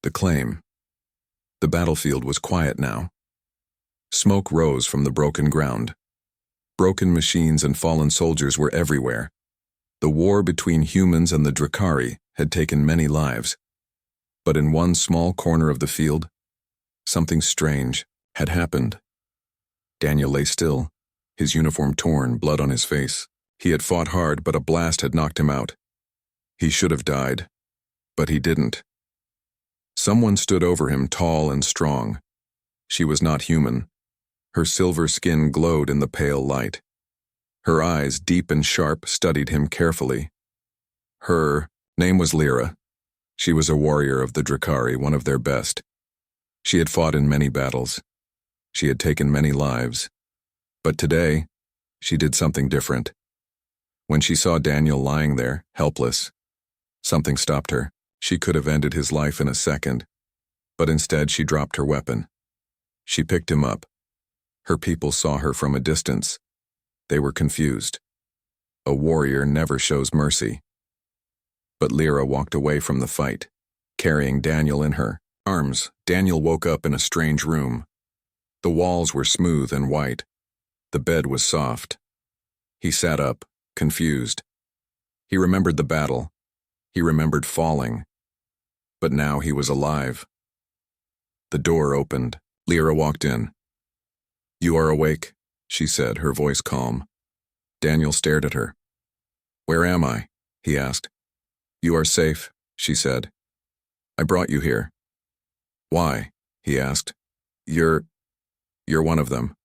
The claim. The battlefield was quiet now. Smoke rose from the broken ground. Broken machines and fallen soldiers were everywhere. The war between humans and the Drakari had taken many lives. But in one small corner of the field, something strange had happened. Daniel lay still, his uniform torn, blood on his face. He had fought hard, but a blast had knocked him out. He should have died, but he didn't. Someone stood over him, tall and strong. She was not human. Her silver skin glowed in the pale light. Her eyes, deep and sharp, studied him carefully. Her name was Lyra. She was a warrior of the Drakari, one of their best. She had fought in many battles. She had taken many lives. But today, she did something different. When she saw Daniel lying there, helpless, something stopped her. She could have ended his life in a second, but instead she dropped her weapon. She picked him up. Her people saw her from a distance. They were confused. A warrior never shows mercy. But Lyra walked away from the fight, carrying Daniel in her arms. Daniel woke up in a strange room. The walls were smooth and white. The bed was soft. He sat up, confused. He remembered the battle. He remembered falling. But now he was alive. The door opened. Lyra walked in. "You are awake," she said, her voice calm. Daniel stared at her. "Where am I?" he asked. "You are safe," she said. "I brought you here." "Why?" he asked. You're one of them."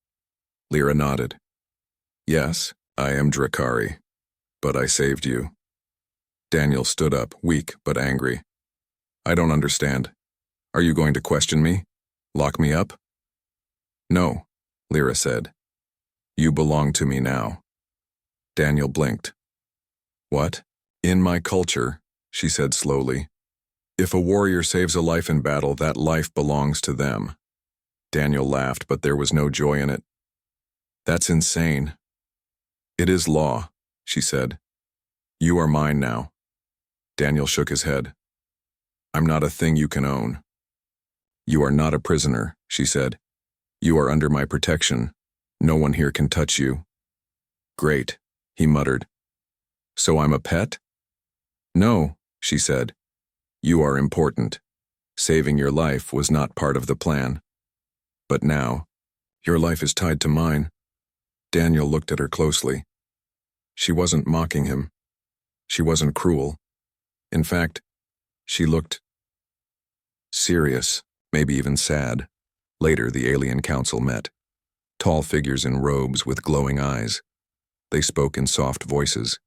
Lyra nodded. "Yes, I am Drakari, but I saved you." Daniel stood up, weak but angry. "I don't understand. Are you going to question me? Lock me up?" "No," Lyra said. "You belong to me now." Daniel blinked. "What?" "In my culture," she said slowly, "if a warrior saves a life in battle, that life belongs to them." Daniel laughed, but there was no joy in it. "That's insane." "It is law," she said. "You are mine now." Daniel shook his head. "I'm not a thing you can own." "You are not a prisoner," she said. "You are under my protection. No one here can touch you." "Great," he muttered. "So I'm a pet?" "No," she said. "You are important. Saving your life was not part of the plan. But now, your life is tied to mine." Daniel looked at her closely. She wasn't mocking him. She wasn't cruel. In fact, she looked serious, maybe even sad. Later, the alien council met. Tall figures in robes with glowing eyes. They spoke in soft voices.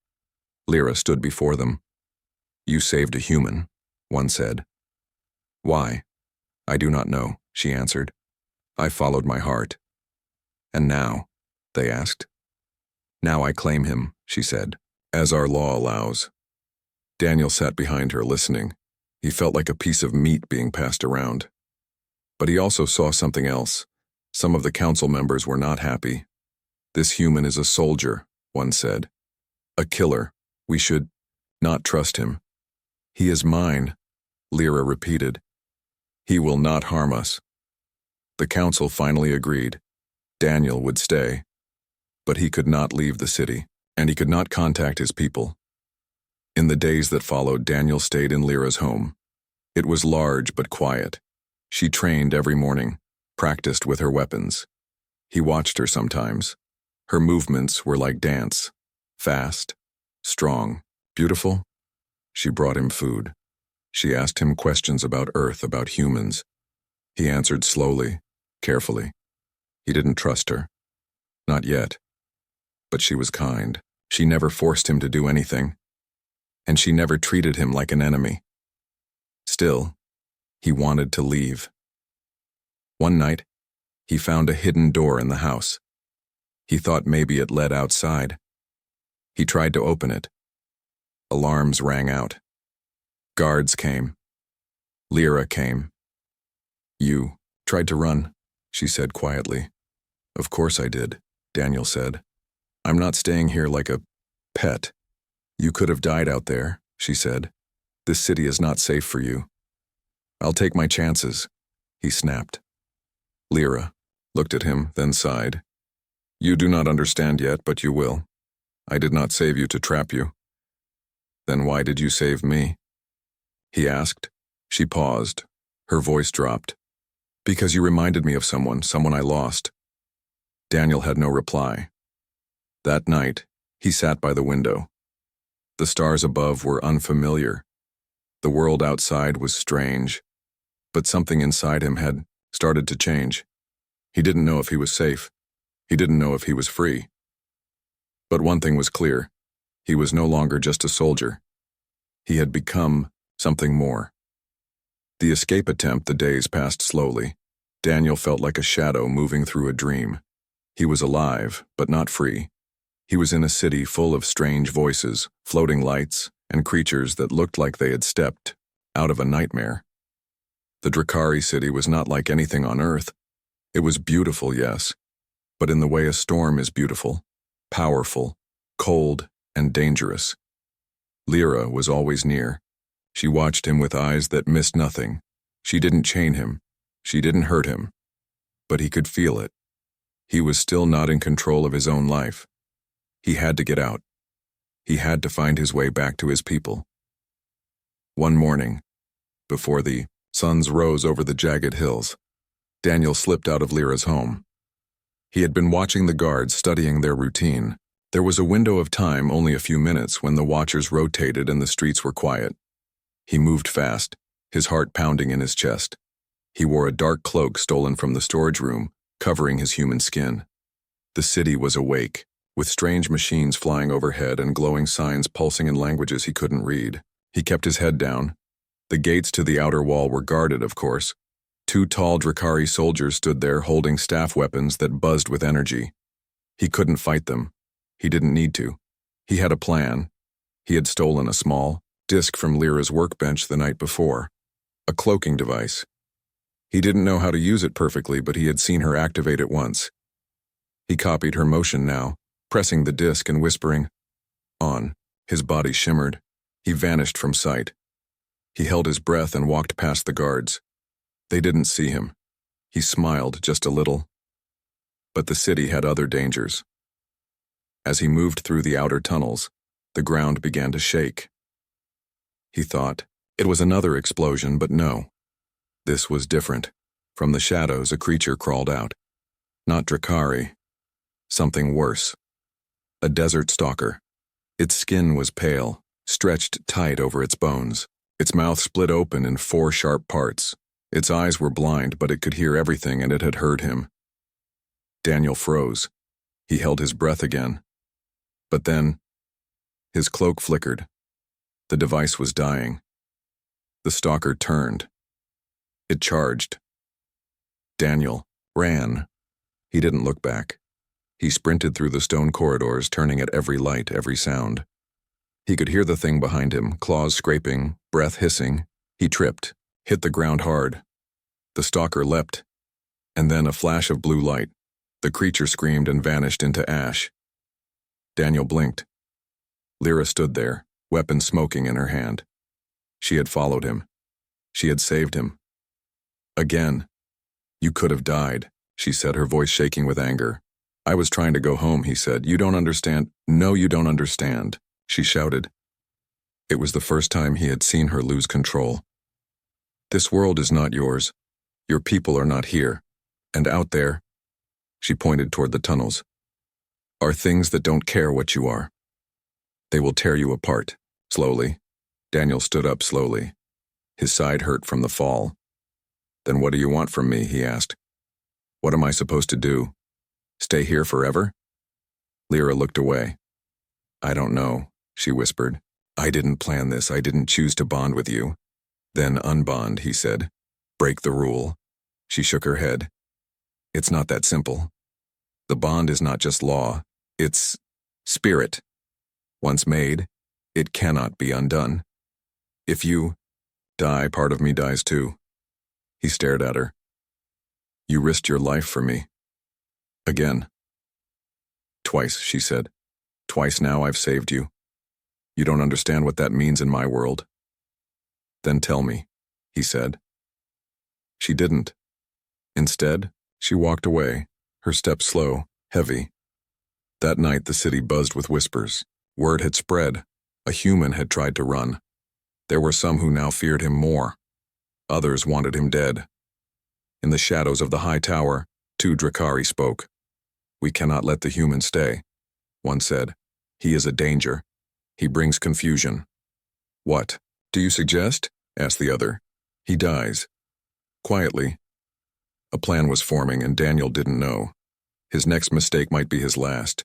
Lyra stood before them. "You saved a human," one said. "Why?" "I do not know," she answered. "I followed my heart." "And now?" they asked. "Now I claim him," she said, "as our law allows." Daniel sat behind her, listening. He felt like a piece of meat being passed around. But he also saw something else. Some of the council members were not happy. "This human is a soldier," one said. "A killer. We should not trust him." "He is mine," Lyra repeated. "He will not harm us." The council finally agreed. Daniel would stay. But he could not leave the city, and he could not contact his people. In the days that followed, Daniel stayed in Lyra's home. It was large but quiet. She trained every morning, practiced with her weapons. He watched her sometimes. Her movements were like dance, fast, strong, beautiful. She brought him food. She asked him questions about Earth, about humans. He answered slowly, carefully. He didn't trust her. Not yet. But she was kind. She never forced him to do anything. And she never treated him like an enemy. Still, he wanted to leave. One night, he found a hidden door in the house. He thought maybe it led outside. He tried to open it. Alarms rang out. Guards came. Lyra came. "You tried to run," she said quietly. "Of course I did," Daniel said. "I'm not staying here like a pet." "You could have died out there," she said. "This city is not safe for you." I'll take my chances, he snapped. Lyra looked at him, then sighed. You do not understand yet, but you will. I did not save you to trap you. Then why did you save me? He asked. She paused. Her voice dropped. Because you reminded me of someone I lost. Daniel had no reply. That night, he sat by the window. The stars above were unfamiliar. The world outside was strange, but something inside him had started to change. He didn't know if he was safe. He didn't know if he was free. But one thing was clear. He was no longer just a soldier. He had become something more. The escape attempt, the days passed slowly. Daniel felt like a shadow moving through a dream. He was alive, but not free. He was in a city full of strange voices, floating lights, and creatures that looked like they had stepped out of a nightmare. The Drakari city was not like anything on Earth. It was beautiful, yes, but in the way a storm is beautiful, powerful, cold, and dangerous. Lyra was always near. She watched him with eyes that missed nothing. She didn't chain him. She didn't hurt him. But he could feel it. He was still not in control of his own life. He had to get out. He had to find his way back to his people. One morning, before the suns rose over the jagged hills, Daniel slipped out of Lyra's home. He had been watching the guards, studying their routine. There was a window of time, only a few minutes, when the watchers rotated and the streets were quiet. He moved fast, his heart pounding in his chest. He wore a dark cloak stolen from the storage room, covering his human skin. The city was awake, with strange machines flying overhead and glowing signs pulsing in languages he couldn't read. He kept his head down. The gates to the outer wall were guarded, of course. 2 tall Drakari soldiers stood there holding staff weapons that buzzed with energy. He couldn't fight them. He didn't need to. He had a plan. He had stolen a small disc from Lyra's workbench the night before, a cloaking device. He didn't know how to use it perfectly, but he had seen her activate it once. He copied her motion now, pressing the disc and whispering, "On." His body shimmered. He vanished from sight. He held his breath and walked past the guards. They didn't see him. He smiled just a little. But the city had other dangers. As he moved through the outer tunnels, the ground began to shake. He thought it was another explosion, but no. This was different. From the shadows, a creature crawled out. Not Drakari. Something worse. A desert stalker. Its skin was pale, stretched tight over its bones. Its mouth split open in 4 sharp parts. Its eyes were blind, but it could hear everything, and it had heard him. Daniel froze. He held his breath again. But then, his cloak flickered. The device was dying. The stalker turned. It charged. Daniel ran. He didn't look back. He sprinted through the stone corridors, turning at every light, every sound. He could hear the thing behind him, claws scraping, breath hissing. He tripped, hit the ground hard. The stalker leapt, and then a flash of blue light. The creature screamed and vanished into ash. Daniel blinked. Lyra stood there, weapon smoking in her hand. She had followed him. She had saved him. Again. You could have died, she said, her voice shaking with anger. I was trying to go home, he said. You don't understand. No, you don't understand, she shouted. It was the first time he had seen her lose control. This world is not yours. Your people are not here. And out there, she pointed toward the tunnels, are things that don't care what you are. They will tear you apart. Slowly. Daniel stood up slowly. His side hurt from the fall. Then what do you want from me, he asked. What am I supposed to do? Stay here forever? Lyra looked away. I don't know, she whispered. I didn't plan this. I didn't choose to bond with you. Then unbond, he said. Break the rule. She shook her head. It's not that simple. The bond is not just law. It's spirit. Once made, it cannot be undone. If you die, part of me dies too. He stared at her. You risked your life for me. Again. Twice, she said. Twice now I've saved you. You don't understand what that means in my world. Then tell me, he said. she didn't. Instead, she walked away, her steps slow, heavy. That night the city buzzed with whispers. Word had spread. A human had tried to run. There were some who now feared him more. Others wanted him dead. In the shadows of the high tower, two Drakari spoke. "We cannot let the human stay," one said. "He is a danger. He brings confusion." "What do you suggest?" asked the other. "He dies." Quietly. A plan was forming and Daniel didn't know. His next mistake might be his last.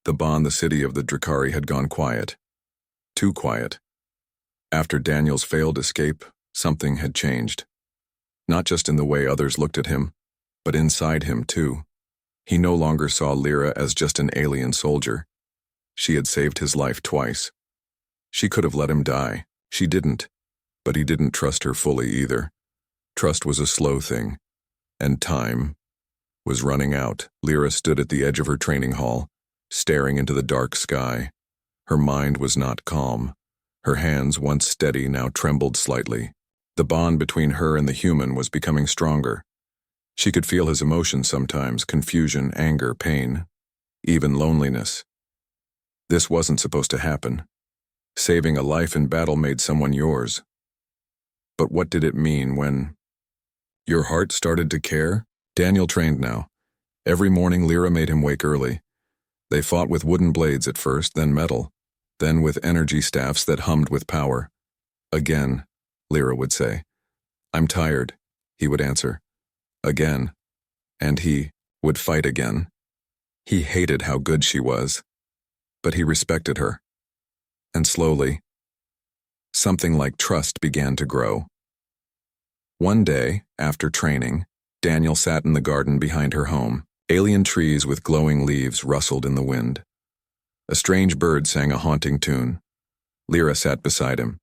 The city of the Drakari had gone quiet. Too quiet. After Daniel's failed escape, something had changed. Not just in the way others looked at him, but inside him too. He no longer saw Lyra as just an alien soldier. She had saved his life twice. She could have let him die. She didn't. But he didn't trust her fully either. Trust was a slow thing. And time was running out. Lyra stood at the edge of her training hall, staring into the dark sky. Her mind was not calm. Her hands, once steady, now trembled slightly. The bond between her and the human was becoming stronger. She could feel his emotions sometimes, confusion, anger, pain, even loneliness. This wasn't supposed to happen. Saving a life in battle made someone yours. But what did it mean when your heart started to care? Daniel trained now. Every morning Lyra made him wake early. They fought with wooden blades at first, then metal, then with energy staffs that hummed with power. "Again," Lyra would say. "I'm tired," he would answer. "Again." And he would fight again. He hated how good she was, but he respected her. And slowly, something like trust began to grow. One day, after training, Daniel sat in the garden behind her home. Alien trees with glowing leaves rustled in the wind. A strange bird sang a haunting tune. Lyra sat beside him.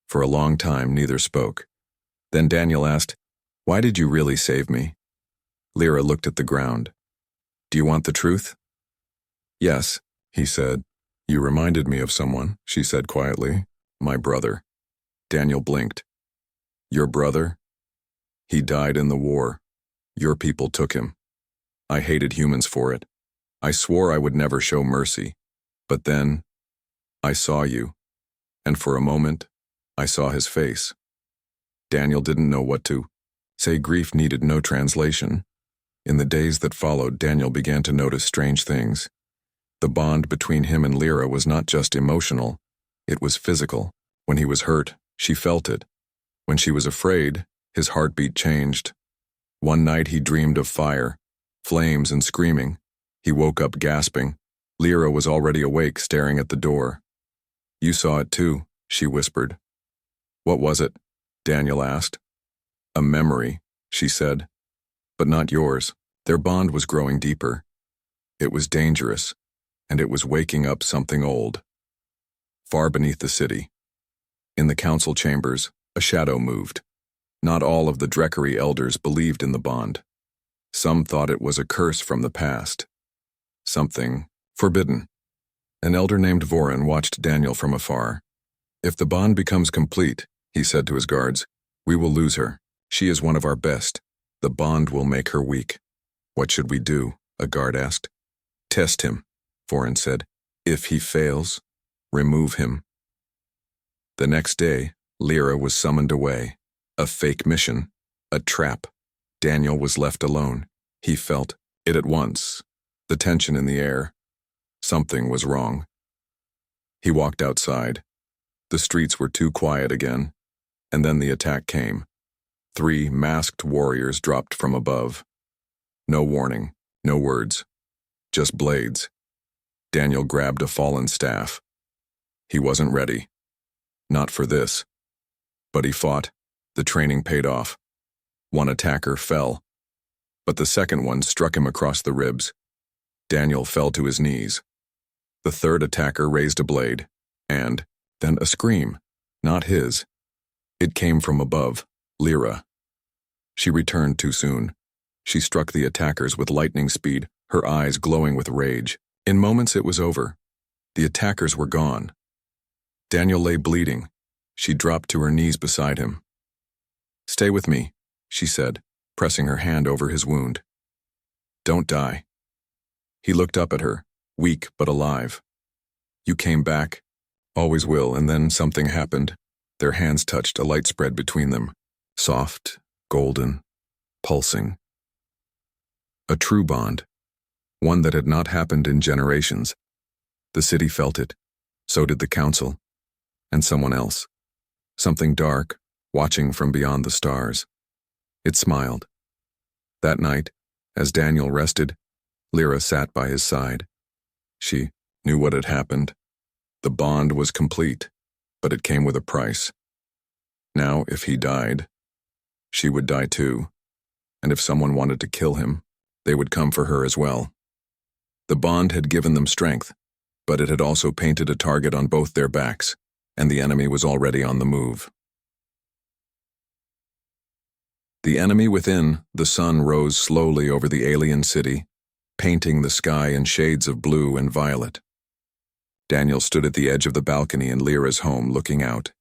For a long time, neither spoke. Then Daniel asked, "Why did you really save me?" Lyra looked at the ground. "Do you want the truth?" "Yes," he said. "You reminded me of someone," she said quietly. "My brother." Daniel blinked. "Your brother?" "He died in the war. Your people took him. I hated humans for it. I swore I would never show mercy. But then, I saw you. And for a moment, I saw his face." Daniel didn't know what to say. Grief needed no translation. In the days that followed, Daniel began to notice strange things. The bond between him and Lyra was not just emotional, it was physical. When he was hurt, she felt it. When she was afraid, his heartbeat changed. One night he dreamed of fire, flames and screaming. He woke up gasping. Lyra was already awake, staring at the door. "You saw it too," she whispered. "What was it?" Daniel asked. "A memory," she said. "But not yours." Their bond was growing deeper. It was dangerous, and it was waking up something old. Far beneath the city, in the council chambers, a shadow moved. Not all of the Drakari elders believed in the bond. Some thought it was a curse from the past. Something forbidden. An elder named Vorin watched Daniel from afar. "If the bond becomes complete," he said to his guards, "we will lose her. She is one of our best. The bond will make her weak." "What should we do?" a guard asked. "Test him," Vorin said. "If he fails, remove him." The next day, Lyra was summoned away. A fake mission. A trap. Daniel was left alone. He felt it at once. The tension in the air. Something was wrong. He walked outside. The streets were too quiet again. And then the attack came. 3 masked warriors dropped from above. No warning, no words. Just blades. Daniel grabbed a fallen staff. He wasn't ready. Not for this. But he fought. The training paid off. One attacker fell. But the second one struck him across the ribs. Daniel fell to his knees. The third attacker raised a blade. And then a scream. Not his. It came from above. Lyra. She returned too soon. She struck the attackers with lightning speed, her eyes glowing with rage. In moments it was over. The attackers were gone. Daniel lay bleeding. She dropped to her knees beside him. "Stay with me," she said. pressing her hand over his wound. "Don't die." He looked up at her, weak but alive. "You came back. Always will," and then something happened. Their hands touched, a light spread between them. Soft, golden, pulsing. A true bond. One that had not happened in generations. The city felt it. So did the council. And someone else. Something dark, watching from beyond the stars. It smiled. That night, as Daniel rested, Lyra sat by his side. She knew what had happened. The bond was complete, but it came with a price. Now, if he died, she would die too. And if someone wanted to kill him, they would come for her as well. The bond had given them strength, but it had also painted a target on both their backs, and the enemy was already on the move. The enemy within, the sun rose slowly over the alien city, painting the sky in shades of blue and violet. Daniel stood at the edge of the balcony in Lyra's home, looking out.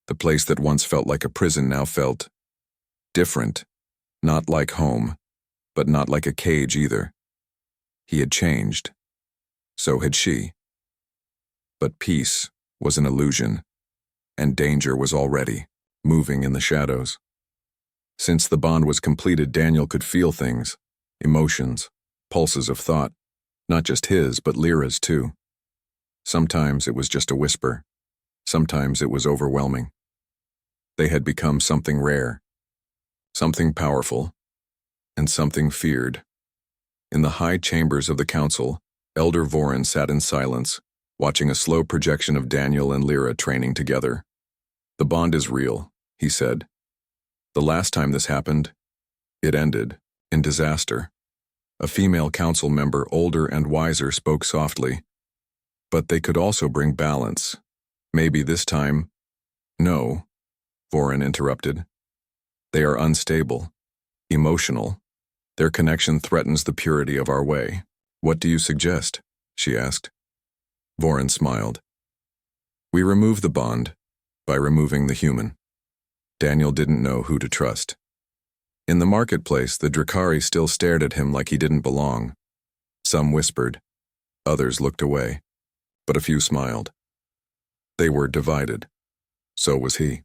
The place that once felt like a prison now felt different, not like home, but not like a cage either. He had changed. So had she. But peace was an illusion, and danger was already moving in the shadows. Since the bond was completed, Daniel could feel things, emotions, pulses of thought, not just his, but Lyra's too. Sometimes it was just a whisper. Sometimes it was overwhelming. They had become something rare, something powerful, and something feared. In the high chambers of the council, Elder Vorin sat in silence, watching a slow projection of Daniel and Lyra training together. "The bond is real," he said. "The last time this happened, it ended in disaster." A female council member, older and wiser, spoke softly. "But they could also bring balance. Maybe this time—" "No," Vorin interrupted. "They are unstable, emotional. Their connection threatens the purity of our way." "What do you suggest?" she asked. Vorin smiled. "We remove the bond by removing the human." Daniel didn't know who to trust. In the marketplace, the Drakari still stared at him like he didn't belong. Some whispered. Others looked away. But a few smiled. They were divided. So was he.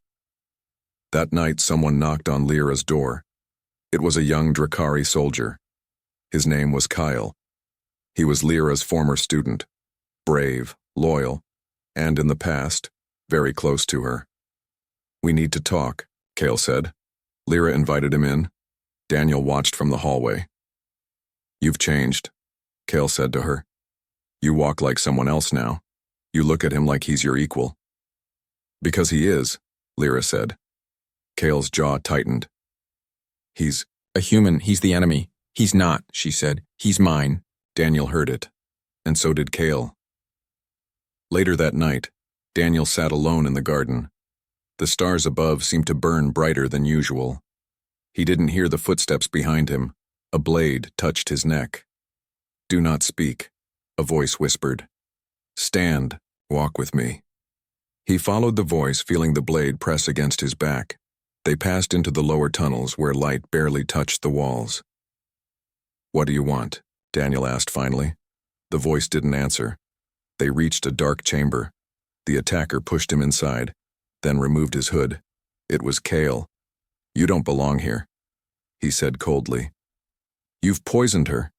That night, someone knocked on Lyra's door. It was a young Drakari soldier. His name was Kyle. He was Lyra's former student. Brave, loyal, and in the past, very close to her. "We need to talk," Kyle said. Lyra invited him in. Daniel watched from the hallway. "You've changed," Kyle said to her. "You walk like someone else now. You look at him like he's your equal." "Because he is," Lyra said. Kale's jaw tightened. "He's a human. He's the enemy." "He's not," she said. "He's mine." Daniel heard it, and so did Kale. Later that night, Daniel sat alone in the garden. The stars above seemed to burn brighter than usual. He didn't hear the footsteps behind him. A blade touched his neck. "Do not speak," a voice whispered. "Stand, walk with me." He followed the voice, feeling the blade press against his back. They passed into the lower tunnels where light barely touched the walls. "What do you want?" Daniel asked finally. The voice didn't answer. They reached a dark chamber. The attacker pushed him inside, then removed his hood. It was Kale. "You don't belong here," he said coldly. "You've poisoned her.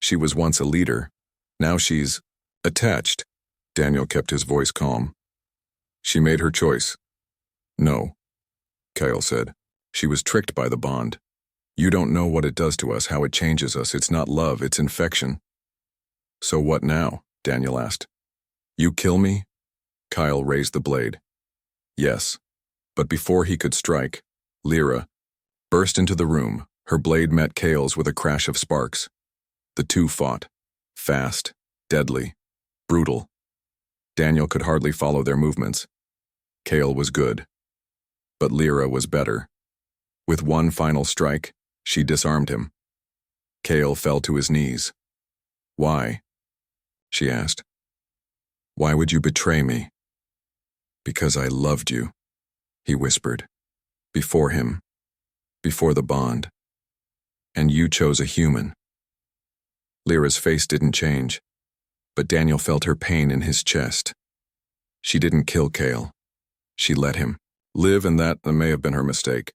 She was once a leader. Now she's attached." Daniel kept his voice calm. "She made her choice." "No," Kyle said. "She was tricked by the bond. You don't know what it does to us, how it changes us. It's not love, it's infection." "So what now?" Daniel asked. "You kill me?" Kyle raised the blade. "Yes." But before he could strike, Lyra burst into the room. Her blade met Kale's with a crash of sparks. The two fought. Fast, deadly, brutal. Daniel could hardly follow their movements. Kale was good. But Lyra was better. With one final strike, she disarmed him. Kale fell to his knees. "Why?" she asked. "Why would you betray me?" "Because I loved you," he whispered. Before him. Before the bond. And you chose a human. Lyra's face didn't change, but Daniel felt her pain in his chest. She didn't kill Kale. She let him live, and that may have been her mistake.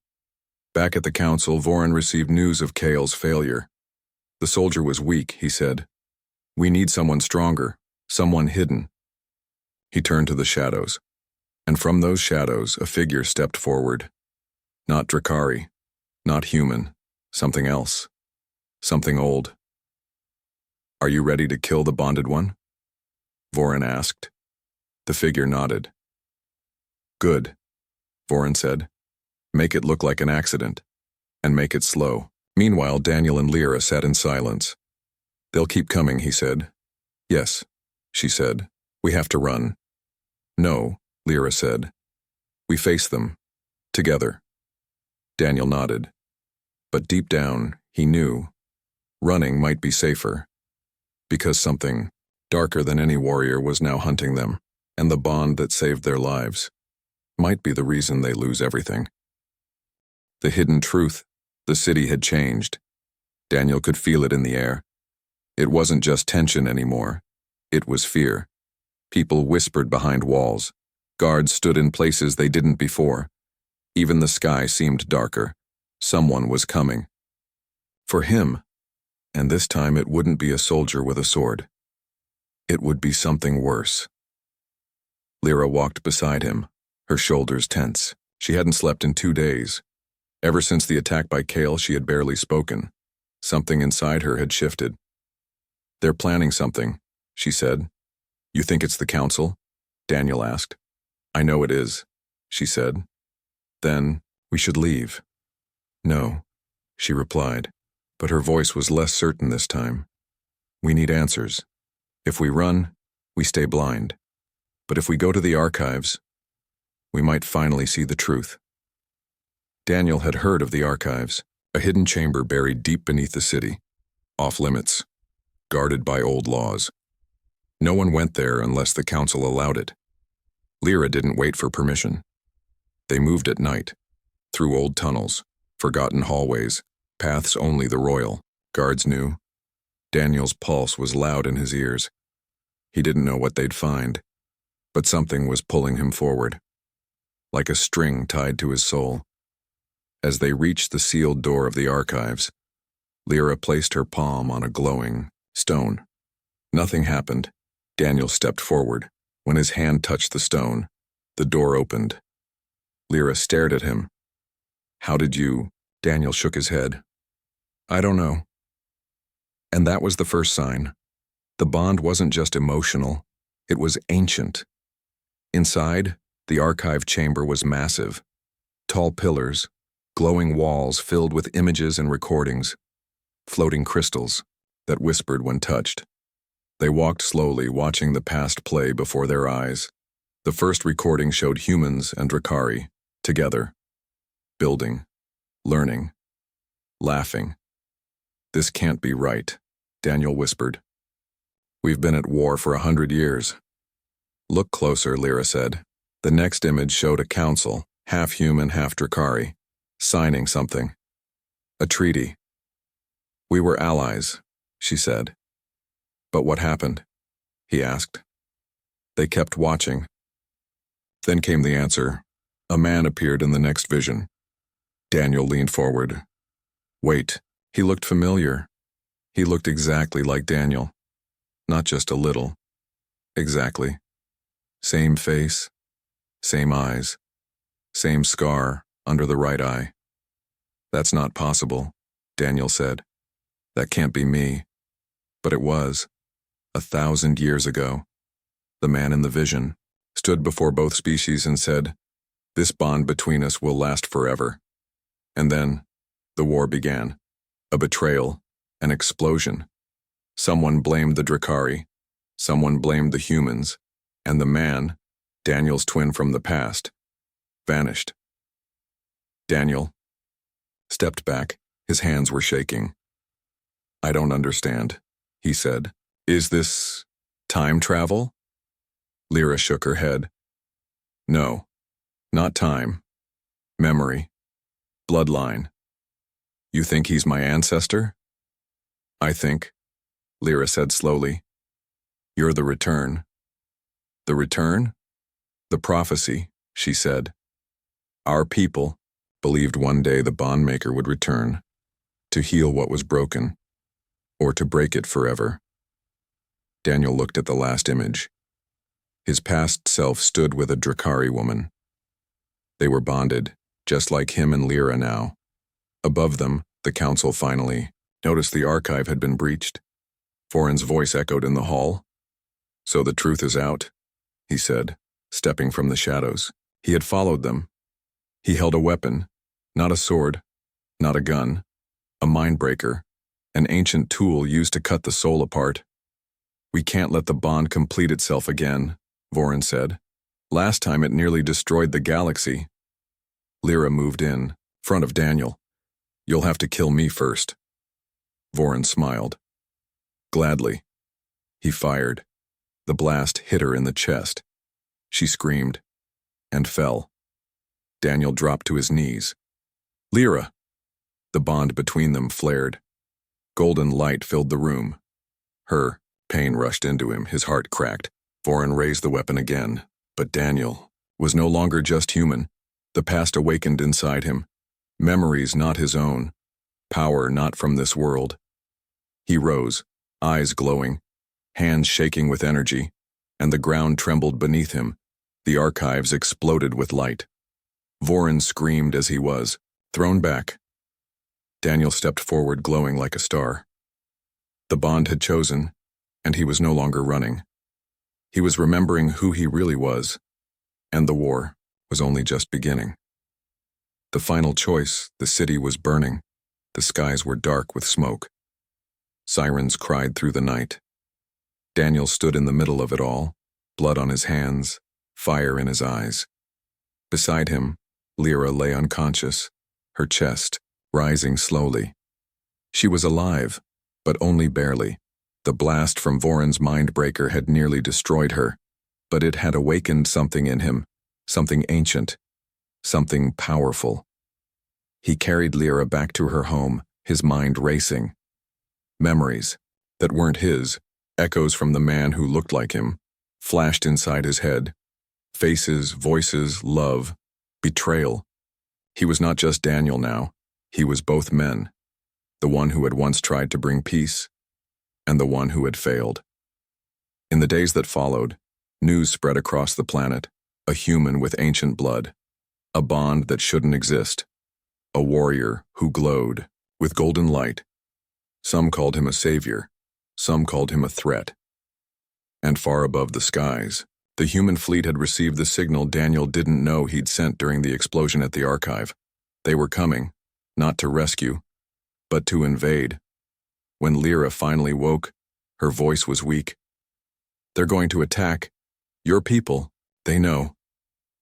Back at the council, Voran received news of Kale's failure. The soldier was weak, he said. We need someone stronger, someone hidden. He turned to the shadows, and from those shadows a figure stepped forward. Not Drakari, not human, something else, something old. Are you ready to kill the bonded one? Voran asked. The figure nodded. Good, Voran said. Make it look like an accident, and make it slow. Meanwhile, Daniel and Lyra sat in silence. They'll keep coming, he said. Yes, she said. We have to run. No, Lyra said. We face them. Together. Daniel nodded. But deep down, he knew. Running might be safer. Because something darker than any warrior was now hunting them, and the bond that saved their lives might be the reason they lose everything. The hidden truth, the city had changed. Daniel could feel it in the air. It wasn't just tension anymore. It was fear. People whispered behind walls. Guards stood in places they didn't before. Even the sky seemed darker. Someone was coming. For him, and this time it wouldn't be a soldier with a sword. It would be something worse. Lyra walked beside him, her shoulders tense. She hadn't slept in 2 days. Ever since the attack by Kale, she had barely spoken. Something inside her had shifted. They're planning something, she said. You think it's the council? Daniel asked. I know it is, she said. Then, we should leave. No, she replied, but her voice was less certain this time. We need answers. If we run, we stay blind. But if we go to the archives, we might finally see the truth. Daniel had heard of the archives, a hidden chamber buried deep beneath the city, off limits, guarded by old laws. No one went there unless the council allowed it. Lyra didn't wait for permission. They moved at night, through old tunnels, forgotten hallways, paths only the royal guards knew. Daniel's pulse was loud in his ears. He didn't know what they'd find, but something was pulling him forward, like a string tied to his soul. As they reached the sealed door of the archives, Lyra placed her palm on a glowing stone. Nothing happened. Daniel stepped forward. When his hand touched the stone, the door opened. Lyra stared at him. How did you? Daniel shook his head. I don't know. And that was the first sign. The bond wasn't just emotional, it was ancient. Inside, the archive chamber was massive. Tall pillars, glowing walls filled with images and recordings, floating crystals that whispered when touched. They walked slowly, watching the past play before their eyes. The first recording showed humans and Drakari, together, building, learning, laughing. This can't be right, Daniel whispered. We've been at war for 100 years. Look closer, Lyra said. The next image showed a council, half human, half Drakari, signing something. A treaty. We were allies, she said. But what happened? He asked. They kept watching. Then came the answer. A man appeared in the next vision. Daniel leaned forward. Wait, he looked familiar. He looked exactly like Daniel. Not just a little. Exactly. Same face, same eyes, same scar under the right eye. That's not possible, Daniel said. That can't be me. But it was. 1,000 years ago. The man in the vision stood before both species and said, this bond between us will last forever. And then, the war began. A betrayal, an explosion. Someone blamed the Drakari, someone blamed the humans, and the man, Daniel's twin from the past, vanished. Daniel stepped back. His hands were shaking. I don't understand, he said. Is this time travel? Lyra shook her head. No, not time. Memory. Bloodline. You think he's my ancestor? I think, Lyra said slowly. You're the return. The return? The prophecy, she said. Our people believed one day the bondmaker would return, to heal what was broken, or to break it forever. Daniel looked at the last image. His past self stood with a Drakari woman. They were bonded, just like him and Lyra now. Above them, the council finally noticed the archive had been breached. Vorin's voice echoed in the hall. So the truth is out, he said, stepping from the shadows. He had followed them. He held a weapon, not a sword, not a gun, a mindbreaker, an ancient tool used to cut the soul apart. We can't let the bond complete itself again, Vorin said. Last time it nearly destroyed the galaxy. Lyra moved in, front of Daniel. You'll have to kill me first. Vorin smiled. Gladly. He fired. The blast hit her in the chest. She screamed and fell. Daniel dropped to his knees. Lyra! The bond between them flared. Golden light filled the room. Pain rushed into him, his heart cracked. Vorin raised the weapon again, but Daniel was no longer just human. The past awakened inside him. Memories not his own. Power not from this world. He rose, eyes glowing, hands shaking with energy, and the ground trembled beneath him. The archives exploded with light. Vorin screamed as he was, thrown back. Daniel stepped forward, glowing like a star. The bond had chosen, and he was no longer running. He was remembering who he really was, and the war was only just beginning. The final choice, the city was burning. The skies were dark with smoke. Sirens cried through the night. Daniel stood in the middle of it all, blood on his hands, fire in his eyes. Beside him, Lyra lay unconscious, her chest rising slowly. She was alive, but only barely. The blast from Vorin's mindbreaker had nearly destroyed her, but it had awakened something in him, something ancient, something powerful. He carried Lyra back to her home, his mind racing. Memories that weren't his, echoes from the man who looked like him, flashed inside his head. Faces, voices, love, betrayal. He was not just Daniel now, he was both men. The one who had once tried to bring peace, and the one who had failed. In the days that followed, news spread across the planet, a human with ancient blood, a bond that shouldn't exist, a warrior who glowed with golden light. Some called him a savior, some called him a threat. And far above the skies, the human fleet had received the signal Daniel didn't know he'd sent during the explosion at the archive. They were coming, not to rescue, but to invade. When Lyra finally woke, her voice was weak. They're going to attack. Your people, they know.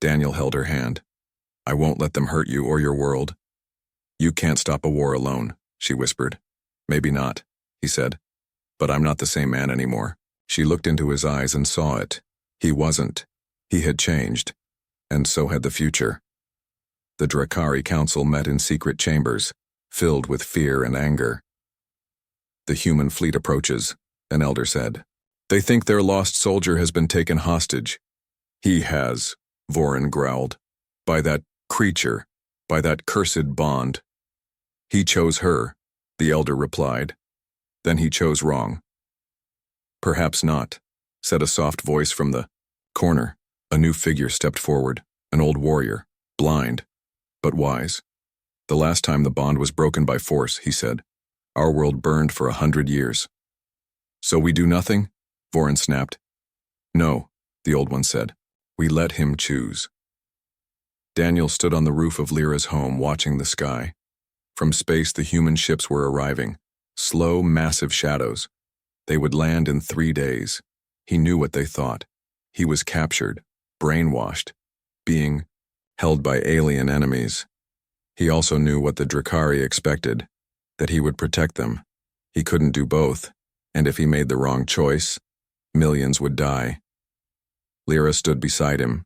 Daniel held her hand. I won't let them hurt you or your world. You can't stop a war alone, she whispered. Maybe not, he said. But I'm not the same man anymore. She looked into his eyes and saw it. He wasn't. He had changed. And so had the future. The Drakari Council met in secret chambers, filled with fear and anger. The human fleet approaches, an elder said. They think their lost soldier has been taken hostage. He has, Vorin growled. By that creature, by that cursed bond. He chose her, the elder replied. Then he chose wrong. Perhaps not, said a soft voice from the corner. A new figure stepped forward, an old warrior, blind, but wise. The last time the bond was broken by force, he said, our world burned for 100 years. So we do nothing? Vorin snapped. No, the old one said. We let him choose. Daniel stood on the roof of Lyra's home watching the sky. From space the human ships were arriving, slow, massive shadows. They would land in 3 days. He knew what they thought. He was captured, brainwashed, being held by alien enemies. He also knew what the Drakari expected, that he would protect them. He couldn't do both, and if he made the wrong choice, millions would die. Lyra stood beside him.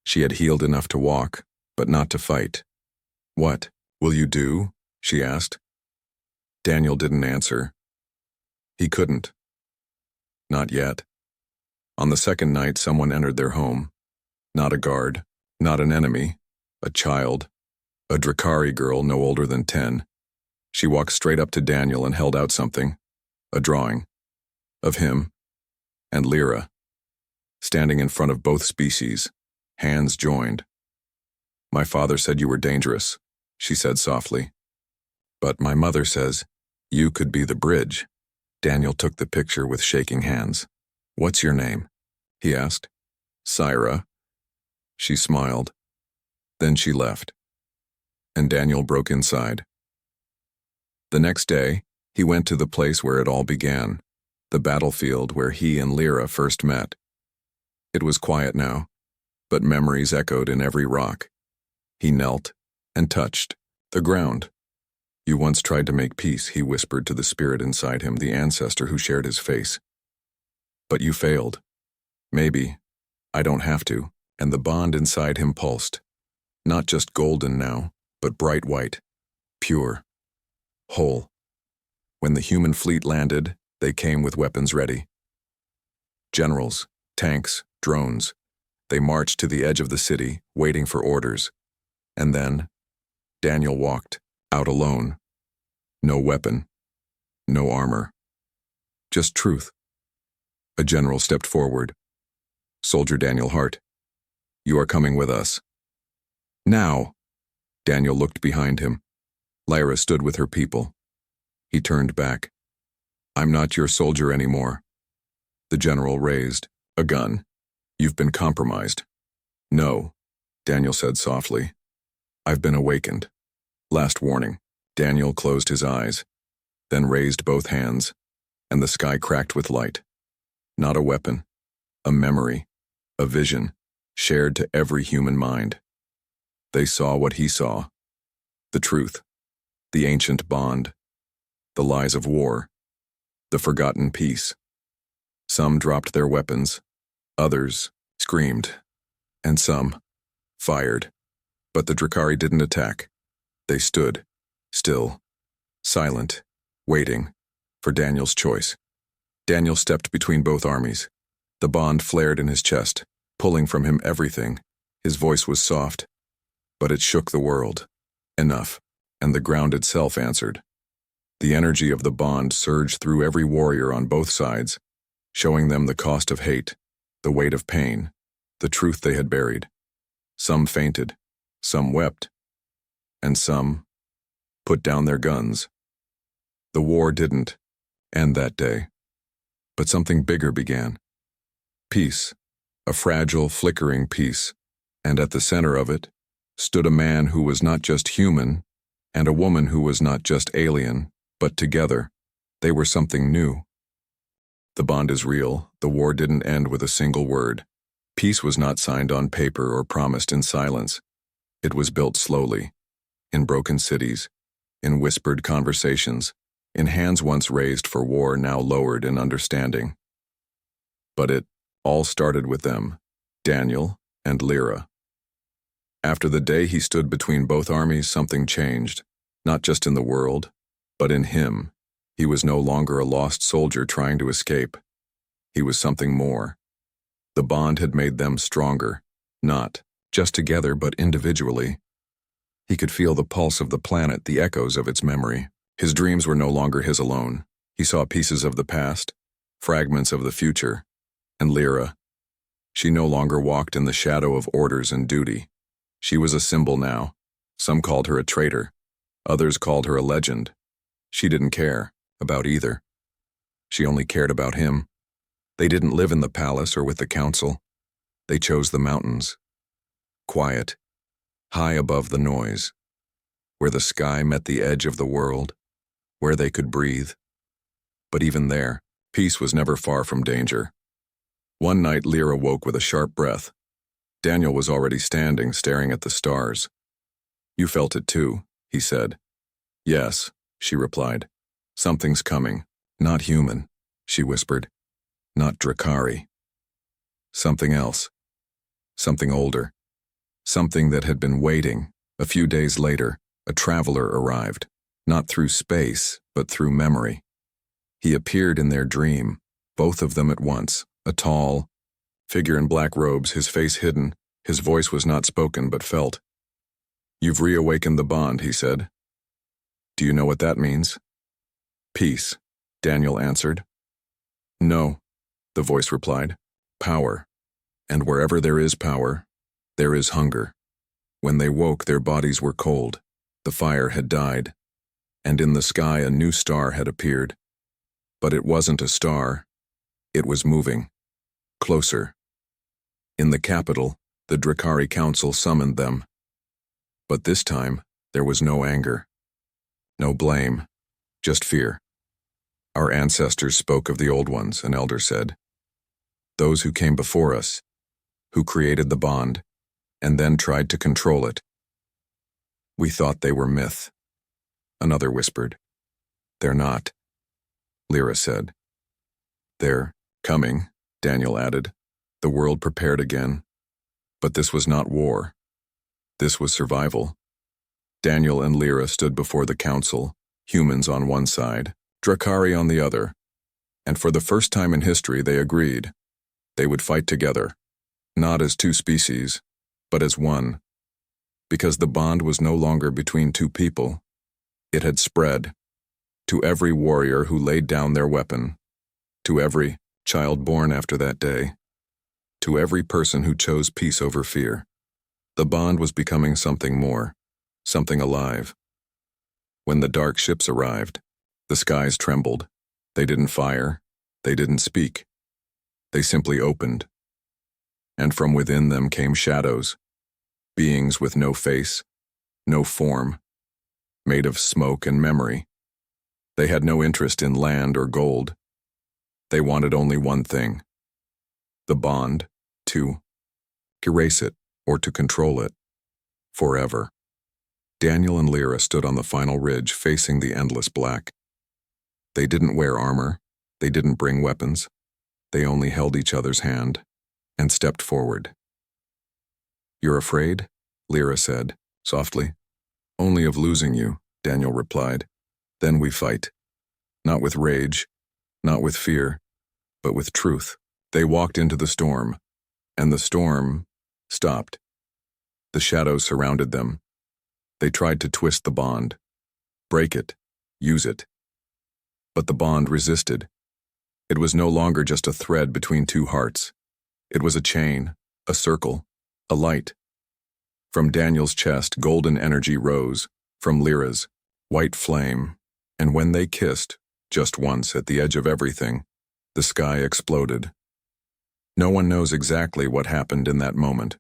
She had healed enough to walk, but not to fight. What will you do? She asked. Daniel didn't answer. He couldn't. Not yet. On the second night, someone entered their home. Not a guard, not an enemy, a child, a Drakari girl no older than 10. She walked straight up to Daniel and held out something, a drawing, of him and Lyra, standing in front of both species, hands joined. "My father said you were dangerous," she said softly. "But my mother says you could be the bridge." Daniel took the picture with shaking hands. "What's your name?" he asked. "Syra." She smiled. Then she left, and Daniel broke inside. The next day, he went to the place where it all began, the battlefield where he and Lyra first met. It was quiet now, but memories echoed in every rock. He knelt and touched the ground. "You once tried to make peace," he whispered to the spirit inside him, the ancestor who shared his face. "But you failed. Maybe I don't have to." And the bond inside him pulsed. Not just golden now, but bright white, pure, whole. When the human fleet landed, they came with weapons ready. Generals, tanks, drones. They marched to the edge of the city, waiting for orders. And then, Daniel walked, out alone. No weapon, no armor. Just truth. A general stepped forward. "Soldier Daniel Hart, you are coming with us." "Now." Daniel looked behind him. Lyra stood with her people. He turned back. "I'm not your soldier anymore." The general raised a gun. "You've been compromised." "No," Daniel said softly. "I've been awakened. Last warning." Daniel closed his eyes, then raised both hands, and the sky cracked with light. Not a weapon, a memory, a vision, shared to every human mind. They saw what he saw. The truth, the ancient bond, the lies of war, the forgotten peace. Some dropped their weapons, others screamed, and some fired. But the Drakari didn't attack. They stood, still, silent, waiting for Daniel's choice. Daniel stepped between both armies. The bond flared in his chest, pulling from him everything. His voice was soft, but it shook the world. Enough, and the ground itself answered. The energy of the bond surged through every warrior on both sides, showing them the cost of hate, the weight of pain, the truth they had buried. Some fainted, some wept, and some put down their guns. The war didn't end that day, but something bigger began. Peace. A fragile, flickering peace, and at the center of it stood a man who was not just human, and a woman who was not just alien, but together, they were something new. The bond is real. The war didn't end with a single word. Peace was not signed on paper or promised in silence. It was built slowly, in broken cities, in whispered conversations, in hands once raised for war now lowered in understanding. But it all started with them, Daniel and Lyra. After the day he stood between both armies, something changed, not just in the world, but in him. He was no longer a lost soldier trying to escape. He was something more. The bond had made them stronger, not just together but individually. He could feel the pulse of the planet, the echoes of its memory. His dreams were no longer his alone. He saw pieces of the past, fragments of the future. And Lyra, she no longer walked in the shadow of orders and duty. She was a symbol now. Some called her a traitor. Others called her a legend. She didn't care about either. She only cared about him. They didn't live in the palace or with the council. They chose the mountains. Quiet, high above the noise, where the sky met the edge of the world, where they could breathe. But even there, peace was never far from danger. One night, Lyra woke with a sharp breath. Daniel was already standing, staring at the stars. "You felt it too," he said. "Yes," she replied. "Something's coming. Not human," she whispered. "Not Drakari. Something else. Something older. Something that had been waiting." A few days later, a traveler arrived. Not through space, but through memory. He appeared in their dream, both of them at once, a tall figure in black robes, his face hidden. His voice was not spoken but felt. "You've reawakened the bond," he said. "Do you know what that means?" "Peace," Daniel answered. "No," the voice replied. "Power. And wherever there is power, there is hunger." When they woke, their bodies were cold. The fire had died, and in the sky a new star had appeared. But it wasn't a star. It was moving. Closer. In the capital, the Drakari Council summoned them. But this time, there was no anger. No blame. Just fear. "Our ancestors spoke of the old ones," an elder said. "Those who came before us, who created the bond, and then tried to control it. We thought they were myth." Another whispered. "They're not," Lyra said. "They're coming," Daniel added. The world prepared again. But this was not war. This was survival. Daniel and Lyra stood before the council, humans on one side, Drakari on the other, and for the first time in history they agreed. They would fight together, not as two species, but as one. Because the bond was no longer between two people. It had spread to every warrior who laid down their weapon, to every child born after that day, to every person who chose peace over fear. The bond was becoming something more, something alive. When the dark ships arrived, the skies trembled. They didn't fire. They didn't speak. They simply opened. And from within them came shadows, beings with no face, no form, made of smoke and memory. They had no interest in land or gold. They wanted only one thing: the bond, to erase it or to control it, forever. Daniel and Lyra stood on the final ridge facing the endless black. They didn't wear armor. They didn't bring weapons. They only held each other's hand and stepped forward. "You're afraid?" Lyra said, softly. "Only of losing you," Daniel replied. "Then we fight. Not with rage, not with fear, but with truth." They walked into the storm, and the storm stopped. The shadows surrounded them. They tried to twist the bond, break it, use it. But the bond resisted. It was no longer just a thread between two hearts. It was a chain, a circle, a light. From Daniel's chest, golden energy rose, from Lyra's, white flame, and when they kissed, just once at the edge of everything, the sky exploded. No one knows exactly what happened in that moment.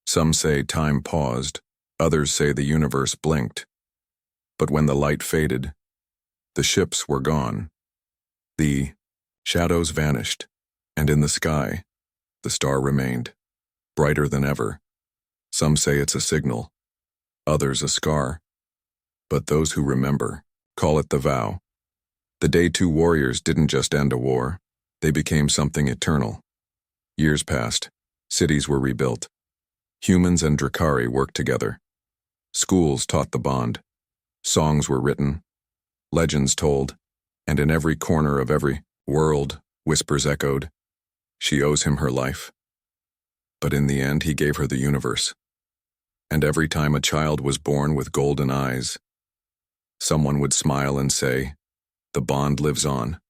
Some say time paused, others say the universe blinked. But when the light faded, the ships were gone. The shadows vanished, and in the sky, the star remained, brighter than ever. Some say it's a signal, others a scar. But those who remember call it the vow. The day two warriors didn't just end a war, they became something eternal. Years passed, cities were rebuilt. Humans and Drakari worked together. Schools taught the bond. Songs were written, legends told, and in every corner of every world, whispers echoed. She owes him her life. But in the end, he gave her the universe. And every time a child was born with golden eyes, someone would smile and say, "The bond lives on."